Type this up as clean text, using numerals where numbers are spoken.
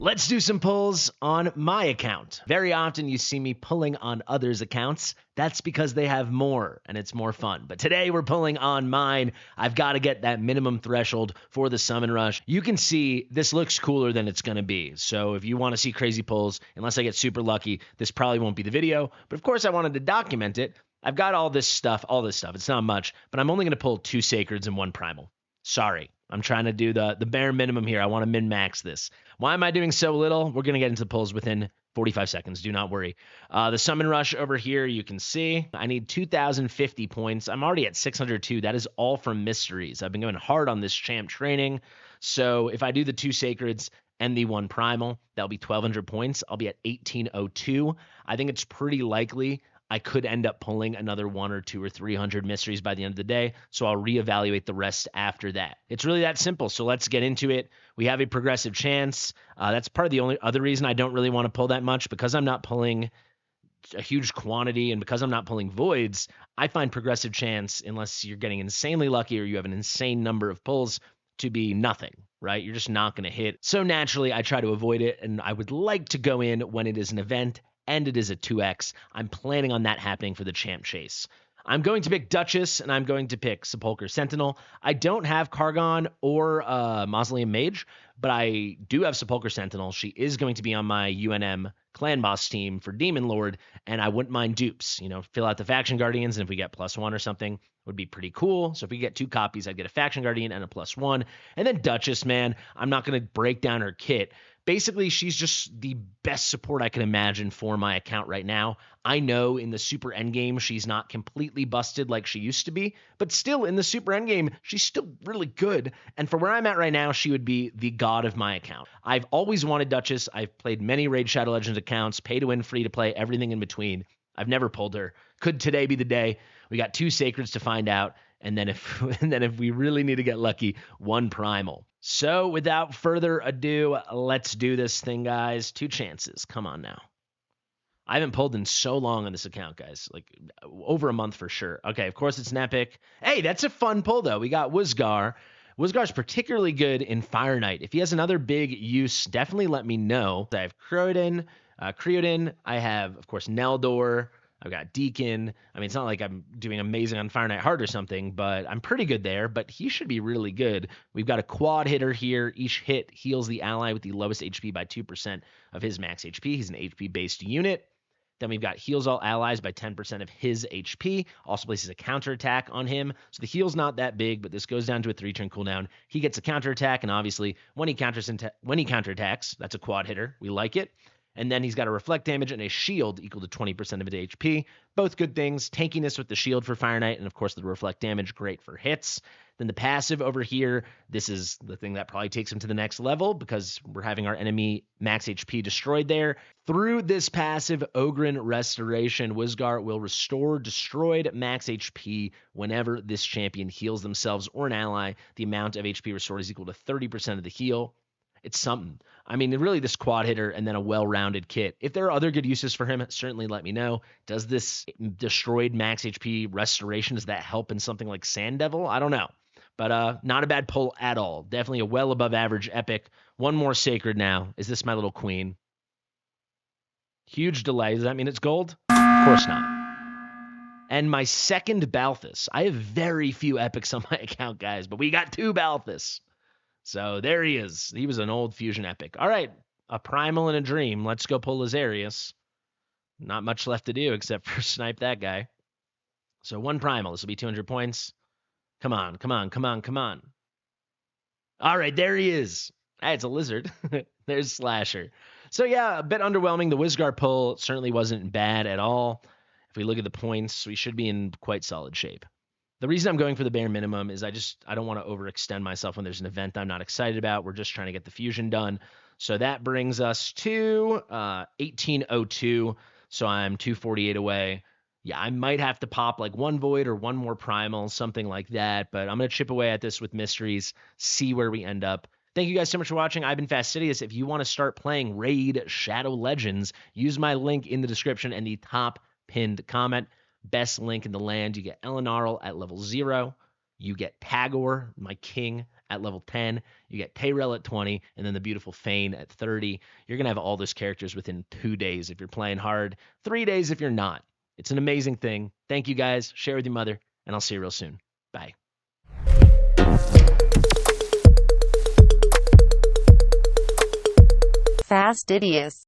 Let's do some pulls on my account. Very often you see me pulling on others' accounts. That's because they have more and it's more fun. But today we're pulling on mine. I've got to get that minimum threshold for the summon rush. You can see this looks cooler than it's going to be. So if you want to see crazy pulls, unless I get super lucky, this probably won't be the video. But of course I wanted to document it. I've got all this stuff. It's not much, but I'm only going to pull 2 sacreds and 1 primal. Sorry. I'm trying to do the bare minimum here. I want to min-max this. Why am I doing so little? We're going to get into the pulls within 45 seconds. Do not worry. The summon rush over here, you can see I need 2,050 points. I'm already at 602. That is all from mysteries. I've been going hard on this champ training. So if I do the 2 sacreds and the 1 primal, that'll be 1,200 points. I'll be at 1,802. I think it's pretty likely I could end up pulling another 100 or 200 or 300 mysteries by the end of the day, so I'll reevaluate the rest after that. It's really that simple, so let's get into it. We have a progressive chance. That's part of the only other reason I don't really want to pull that much, because I'm not pulling a huge quantity and because I'm not pulling voids. I find progressive chance, unless you're getting insanely lucky or you have an insane number of pulls, to be nothing, right? You're just not going to hit. So naturally, I try to avoid it, and I would like to go in when it is an event and it is a 2x. I'm planning on that happening for the champ chase. I'm going to pick Duchess, and I'm going to pick Sepulchre Sentinel. I don't have Kargon or Mausoleum Mage, but I do have Sepulchre Sentinel. She is going to be on my UNM clan boss team for Demon Lord, and I wouldn't mind dupes. You know, fill out the Faction Guardians, and if we get +1 or something, would be pretty cool. So if we get 2 copies, I'd get a Faction Guardian and a +1. And then Duchess, man, I'm not going to break down her kit. Basically, she's just the best support I can imagine for my account right now. I know in the super endgame, she's not completely busted like she used to be, but still in the super endgame, she's still really good. And for where I'm at right now, she would be the god of my account. I've always wanted Duchess. I've played many Raid Shadow Legends accounts, pay to win, free to play, everything in between. I've never pulled her. Could today be the day? We got 2 sacreds to find out. And then if we really need to get lucky, 1 primal. So without further ado, let's do this thing, guys. 2 chances. Come on now. I haven't pulled in so long on this account, guys. Like over a month for sure. Okay, of course it's an epic. Hey, that's a fun pull though. We got Wizgar. Wizgar's particularly good in Fire Knight. If he has another big use, definitely let me know. I have Creodin. I have, of course, Neldor. I've got Deacon. I mean, it's not like I'm doing amazing on Fire Knight Hard or something, but I'm pretty good there, but he should be really good. We've got a quad hitter here. Each hit heals the ally with the lowest HP by 2% of his max HP. He's an HP-based unit. Then we've got heals all allies by 10% of his HP. Also places a counterattack on him. So the heal's not that big, but this goes down to a 3-turn cooldown. He gets a counterattack, and obviously when he counterattacks, that's a quad hitter. We like it. And then he's got a reflect damage and a shield equal to 20% of his HP. Both good things. Tankiness with the shield for Fire Knight, and of course the reflect damage, great for hits. Then the passive over here, this is the thing that probably takes him to the next level because we're having our enemy max HP destroyed there. Through this passive Ogryn Restoration, Wizgar will restore destroyed max HP whenever this champion heals themselves or an ally. The amount of HP restored is equal to 30% of the heal. It's something. I mean, really this quad hitter and then a well-rounded kit. If there are other good uses for him, certainly let me know. Does this destroyed max HP restoration, does that help in something like Sand Devil? I don't know. But not a bad pull at all. Definitely a well above average epic. 1 more sacred now. Is this my little queen? Huge delay. Does that mean it's gold? Of course not. And my second Balthus. I have very few epics on my account, guys, but we got 2 Balthus. So there he is. He was an old fusion epic. All right, a primal and a dream. Let's go pull Lazarius. Not much left to do except for snipe that guy. So 1 primal. This will be 200 points. Come on, come on, come on, come on. All right, there he is. Hey, it's a lizard. There's Slasher. So yeah, a bit underwhelming. The Wizgar pull certainly wasn't bad at all. If we look at the points, we should be in quite solid shape. The reason I'm going for the bare minimum is I don't want to overextend myself when there's an event I'm not excited about. We're just trying to get the fusion done. So that brings us to 1802. So I'm 248 away. Yeah, I might have to pop like 1 void or 1 more primal, something like that. But I'm going to chip away at this with mysteries, see where we end up. Thank you guys so much for watching. I've been Fastidious. If you want to start playing Raid Shadow Legends, use my link in the description and the top pinned comment. Best link in the land. You get Elenarl at level 0. You get Tagoar, my king, at level 10. You get Tayrel at 20, and then the beautiful Fayne at 30. You're going to have all those characters within 2 days if you're playing hard, 3 days if you're not. It's an amazing thing. Thank you guys. Share with your mother, and I'll see you real soon. Bye. Fastidious.